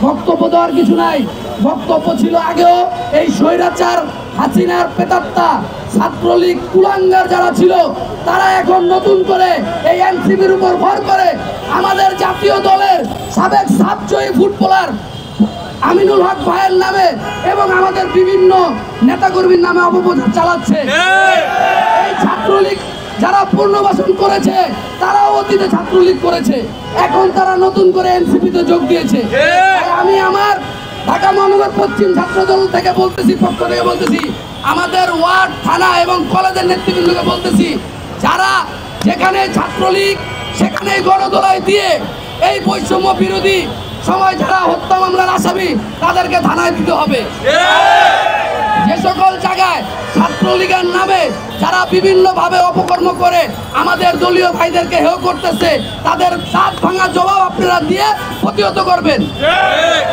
বক্তব্য দেওয়ার কিছু নাই। বক্তব্য ছিল আগেও এই স্বৈরাচার হাসিনার প্রেতাত্মা ছাত্রলীগ কুলাঙ্গার যারা ছিল তারা এখন নতুন করে এই এনসিপির উপর ভর করে আমাদের জাতীয় দলের সাবেক সাবজয়ী ফুটবলার আমিনুল হক ভাইয়ের নামে এবং আমাদের বিভিন্ন নেতাকর্মীর নামে অপপ্রচার চালাচ্ছে। এই ছাত্রলীগ যারা পুনর্বাসন করেছে তারাও অতীতে ছাত্রলীগ করেছে, এখন তারা নতুন করে এনসিপিতে যোগ দিয়েছে। আমি আমার ঢাকা মহানগর পশ্চিম ছাত্রদল থেকে বলতেছি, পক্ষ থেকে বলতেছি, আমাদের ওয়ার্ড থানা এবং কলেজের নেতৃবৃন্দকে বলতেছি, যারা যেখানে ছাত্রলীগ সেখানে গণদোলাই দিয়ে এই বৈষম্য বিরোধী সময় যারা হত্যা মামলার আসামি তাদেরকে থানায় দিতে হবে। যে সকল জায়গায় ছাত্রলীগের নামে যারা বিভিন্নভাবে অপকর্ম করে আমাদের দলীয় ভাইদেরকে হেয় করতেছে তাদের দাঁত ভাঙা জবাব আপনারা দিয়ে প্রতিহত করবেন।